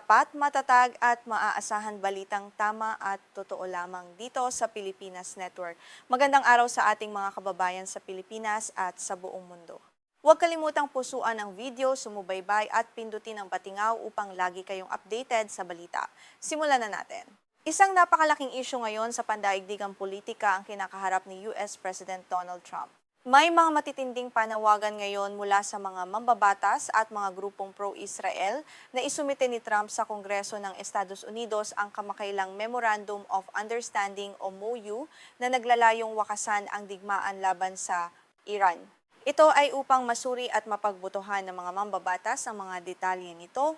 tapat, matatag at maaasahan balitang tama at totoo lamang dito sa Pilipinas Network. Magandang araw sa ating mga kababayan sa Pilipinas at sa buong mundo. Huwag kalimutang pusuan ang video, sumubaybay at pindutin ang batingaw upang lagi kayong updated sa balita. Simulan na natin. Isang napakalaking isyu ngayon sa pandaigdigang politika ang kinakaharap ni US President Donald Trump. May mga matitinding panawagan ngayon mula sa mga mambabatas at mga grupong pro-Israel na isumite ni Trump sa Kongreso ng Estados Unidos ang kamakailang Memorandum of Understanding o MOU na naglalayong wakasan ang digmaan laban sa Iran. Ito ay upang masuri at mapagbotohan ng mga mambabatas ang mga detalye nito.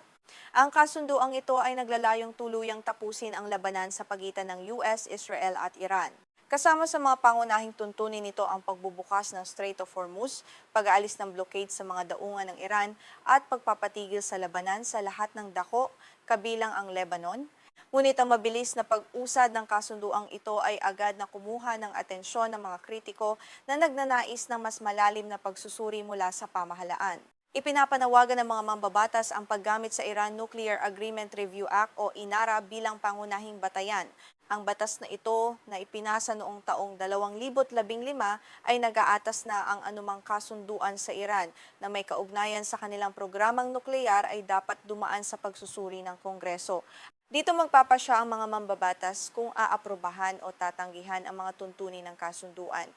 Ang kasunduang ito ay naglalayong tuluyang tapusin ang labanan sa pagitan ng US, Israel at Iran. Kasama sa mga pangunahing tuntunin nito ang pagbubukas ng Strait of Hormuz, pag-aalis ng blockade sa mga daungan ng Iran at pagpapatigil sa labanan sa lahat ng dako, kabilang ang Lebanon. Ngunit ang mabilis na pag-usad ng kasunduang ito ay agad na kumuha ng atensyon ng mga kritiko na nagnanais ng mas malalim na pagsusuri mula sa pamahalaan. Ipinapanawagan ng mga mambabatas ang paggamit sa Iran Nuclear Agreement Review Act o INARA bilang pangunahing batayan. Ang batas na ito na ipinasa noong taong 2015 ay nag-aatas na ang anumang kasunduan sa Iran na may kaugnayan sa kanilang programang nuklear ay dapat dumaan sa pagsusuri ng Kongreso. Dito magpapasya ang mga mambabatas kung aaprobahan o tatanggihan ang mga tuntunin ng kasunduan.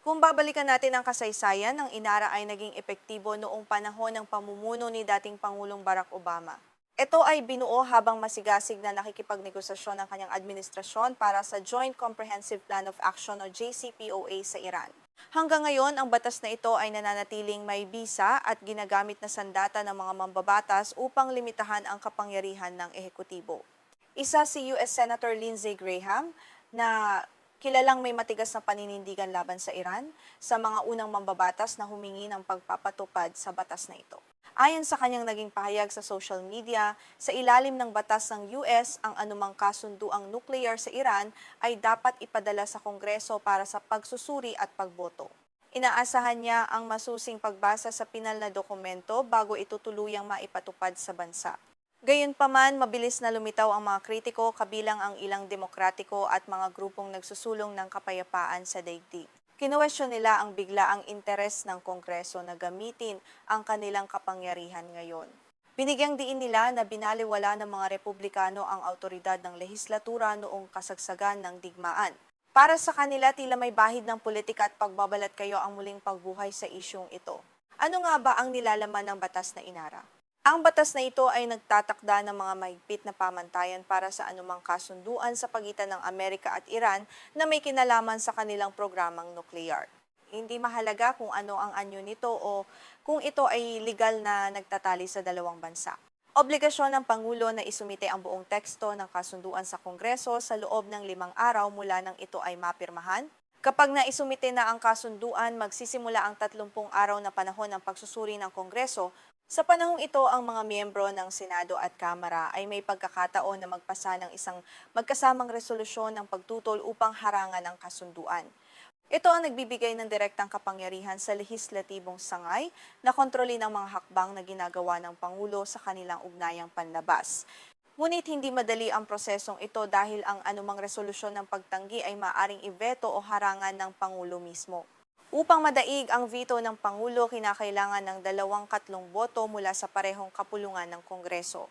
Kung babalikan natin ang kasaysayan, ang INARA ay naging epektibo noong panahon ng pamumuno ni dating Pangulong Barack Obama. Ito ay binuo habang masigasig na nakikipagnegosasyon ng kanyang administrasyon para sa Joint Comprehensive Plan of Action o JCPOA sa Iran. Hanggang ngayon, ang batas na ito ay nananatiling may bisa at ginagamit na sandata ng mga mambabatas upang limitahan ang kapangyarihan ng ehekutibo. Isa si US Senator Lindsey Graham na kilalang may matigas na paninindigan laban sa Iran sa mga unang mambabatas na humingi ng pagpapatupad sa batas na ito. Ayon sa kanyang naging pahayag sa social media, sa ilalim ng batas ng US, ang anumang kasunduang nuclear sa Iran ay dapat ipadala sa Kongreso para sa pagsusuri at pagboto. Inaasahan niya ang masusing pagbasa sa pinal na dokumento bago ito tuluyang maipatupad sa bansa. Gayunpaman, mabilis na lumitaw ang mga kritiko kabilang ang ilang demokratiko at mga grupong nagsusulong ng kapayapaan sa daigdig. Kinuwestiyon nila ang biglaang interes ng Kongreso na gamitin ang kanilang kapangyarihan ngayon. Binigyang diin nila na binaliwala ng mga Republikano ang autoridad ng lehislatura noong kasagsagan ng digmaan. Para sa kanila, tila may bahid ng politika at pagbabalat kayo ang muling pagbuhay sa isyong ito. Ano nga ba ang nilalaman ng batas na INARA? Ang batas na ito ay nagtatakda ng mga mahigpit na pamantayan para sa anumang kasunduan sa pagitan ng Amerika at Iran na may kinalaman sa kanilang programang nuklear. Hindi mahalaga kung ano ang anyo nito o kung ito ay legal na nagtatali sa dalawang bansa. Obligasyon ng Pangulo na isumite ang buong teksto ng kasunduan sa Kongreso sa loob ng 5 araw mula nang ito ay mapirmahan. Kapag naisumite na ang kasunduan, magsisimula ang 30 araw na panahon ng pagsusuri ng Kongreso. Sa panahong ito, ang mga miyembro ng Senado at Kamara ay may pagkakataon na magpasa ng isang magkasamang resolusyon ng pagtutol upang harangan ang kasunduan. Ito ang nagbibigay ng direktang kapangyarihan sa lehislatibong sangay na kontrolin ang mga hakbang na ginagawa ng Pangulo sa kanilang ugnayang panlabas. Ngunit hindi madali ang prosesong ito dahil ang anumang resolusyon ng pagtanggi ay maaring iveto o harangan ng Pangulo mismo. Upang madaig ang veto ng Pangulo, kinakailangan ng 2-3 boto mula sa parehong kapulungan ng Kongreso.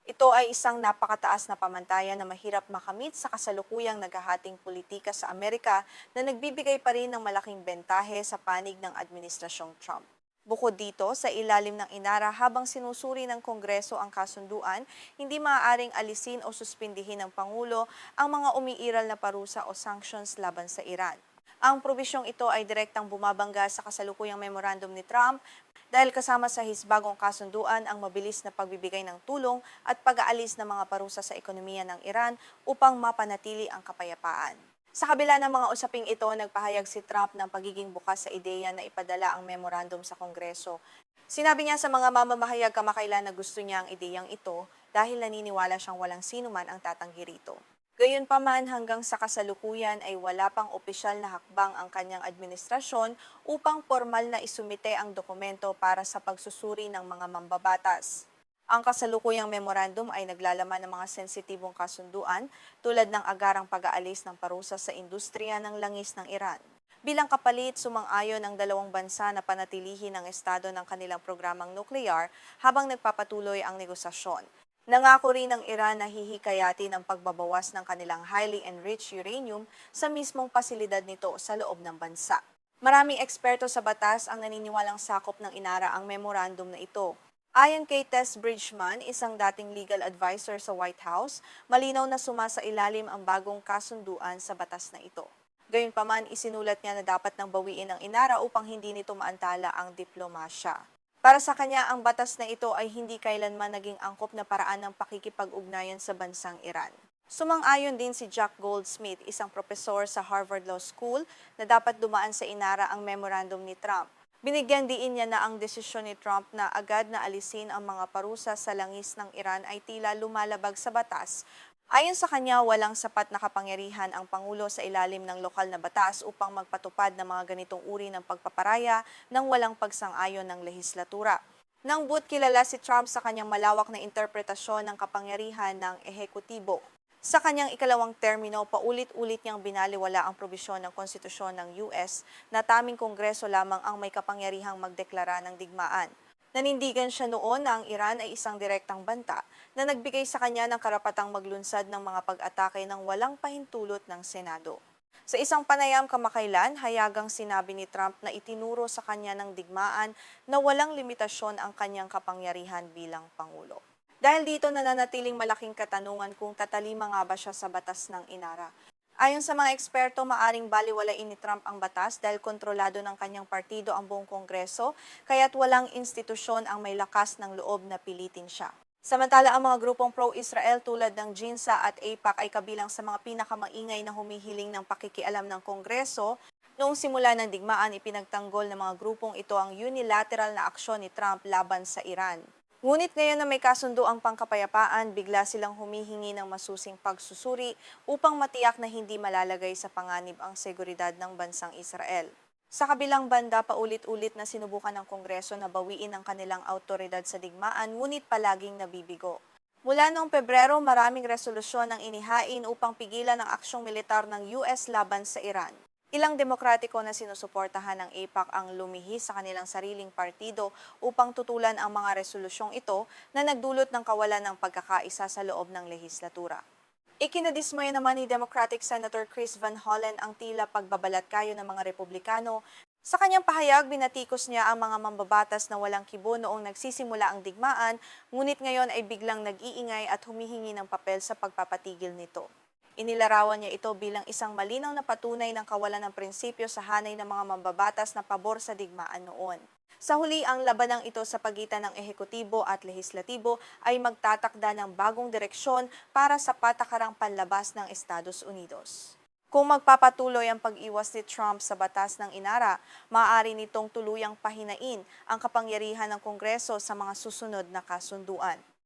Ito ay isang napakataas na pamantayan na mahirap makamit sa kasalukuyang naghahating politika sa Amerika na nagbibigay pa rin ng malaking bentahe sa panig ng Administrasyong Trump. Bukod dito, sa ilalim ng INARA habang sinusuri ng Kongreso ang kasunduan, hindi maaaring alisin o suspindihin ng Pangulo ang mga umiiral na parusa o sanctions laban sa Iran. Ang probisyong ito ay direktang bumabangga sa kasalukuyang memorandum ni Trump dahil kasama sa hisbagong kasunduan ang mabilis na pagbibigay ng tulong at pag-aalis ng mga parusa sa ekonomiya ng Iran upang mapanatili ang kapayapaan. Sa kabila ng mga usaping ito, nagpahayag si Trump ng pagiging bukas sa ideya na ipadala ang memorandum sa Kongreso. Sinabi niya sa mga mamamahayag kamakailan na gusto niya ang ideyang ito dahil naniniwala siyang walang sinuman ang tatanggi rito. Gayunpaman, hanggang sa kasalukuyan ay wala pang opisyal na hakbang ang kanyang administrasyon upang formal na isumite ang dokumento para sa pagsusuri ng mga mambabatas. Ang kasalukuyang memorandum ay naglalaman ng mga sensitibong kasunduan tulad ng agarang pag-aalis ng parusa sa industriya ng langis ng Iran. Bilang kapalit, sumang-ayon ang dalawang bansa na panatilihin ang estado ng kanilang programang nuklear habang nagpapatuloy ang negosasyon. Nangako rin ng Iran na hihikayatin ang pagbabawas ng kanilang highly enriched uranium sa mismong pasilidad nito sa loob ng bansa. Maraming eksperto sa batas ang naniniwalang sakop ng Inara ang memorandum na ito. Ayon kay Tess Bridgman, isang dating legal advisor sa White House, malinaw na sumasailalim ang bagong kasunduan sa batas na ito. Gayunpaman, isinulat niya na dapat nang bawiin ang Inara upang hindi nito maantala ang diplomasya. Para sa kanya, ang batas na ito ay hindi kailanman naging angkop na paraan ng pakikipag-ugnayan sa bansang Iran. Sumang-ayon din si Jack Goldsmith, isang propesor sa Harvard Law School, na dapat dumaan sa Inara ang memorandum ni Trump. Binigyan diin niya na ang desisyon ni Trump na agad na alisin ang mga parusa sa langis ng Iran ay tila lumalabag sa batas. Ayon sa kanya, walang sapat na kapangyarihan ang Pangulo sa ilalim ng lokal na batas upang magpatupad ng mga ganitong uri ng pagpaparaya nang walang pagsang-ayon ng lehislatura. Nang but kilala si Trump sa kanyang malawak na interpretasyon ng kapangyarihan ng ehekutibo. Sa kanyang ikalawang termino, paulit-ulit niyang binaliwala ang probisyon ng konstitusyon ng US na tanging Kongreso lamang ang may kapangyarihang magdeklara ng digmaan. Nanindigan siya noon na ang Iran ay isang direktang banta na nagbigay sa kanya ng karapatang maglunsad ng mga pag-atake ng walang pahintulot ng Senado. Sa isang panayam kamakailan, hayagang sinabi ni Trump na itinuro sa kanya ng digmaan na walang limitasyon ang kanyang kapangyarihan bilang Pangulo. Dahil dito nananatiling malaking katanungan kung tatalima nga ba siya sa batas ng Inara. Ayon sa mga eksperto, maaring baliwalain ni Trump ang batas dahil kontrolado ng kanyang partido ang buong Kongreso, kaya't walang institusyon ang may lakas ng loob na pilitin siya. Samantala, ang mga grupong pro-Israel tulad ng GINSA at AIPAC ay kabilang sa mga pinakamaingay na humihiling ng pakikialam ng Kongreso. Noong simula ng digmaan, ipinagtanggol ng mga grupong ito ang unilateral na aksyon ni Trump laban sa Iran. Ngunit ngayon na may kasundo ang pangkapayapaan, bigla silang humihingi ng masusing pagsusuri upang matiyak na hindi malalagay sa panganib ang seguridad ng bansang Israel. Sa kabilang banda, paulit-ulit na sinubukan ng Kongreso na bawiin ang kanilang autoridad sa digmaan, ngunit palaging nabibigo. Mula noong Pebrero, maraming resolusyon ang inihain upang pigilan ang aksyong militar ng US laban sa Iran. Ilang demokratiko na sinusuportahan ng AIPAC ang lumihis sa kanilang sariling partido upang tutulan ang mga resolusyong ito na nagdulot ng kawalan ng pagkakaisa sa loob ng lehislatura. Ikinadismaya naman ni Democratic Senator Chris Van Hollen ang tila pagbabalatkayo ng mga Republikano. Sa kanyang pahayag, binatikos niya ang mga mambabatas na walang kibo noong nagsisimula ang digmaan, ngunit ngayon ay biglang nag-iingay at humihingi ng papel sa pagpapatigil nito. Inilarawan niya ito bilang isang malinaw na patunay ng kawalan ng prinsipyo sa hanay ng mga mambabatas na pabor sa digmaan noon. Sa huli, ang labanang ito sa pagitan ng ehekutibo at lehislatibo ay magtatakda ng bagong direksyon para sa patakarang panlabas ng Estados Unidos. Kung magpapatuloy ang pag-iwas ni Trump sa batas ng Inara, maaari nitong tuluyang pahinain ang kapangyarihan ng Kongreso sa mga susunod na kasunduan.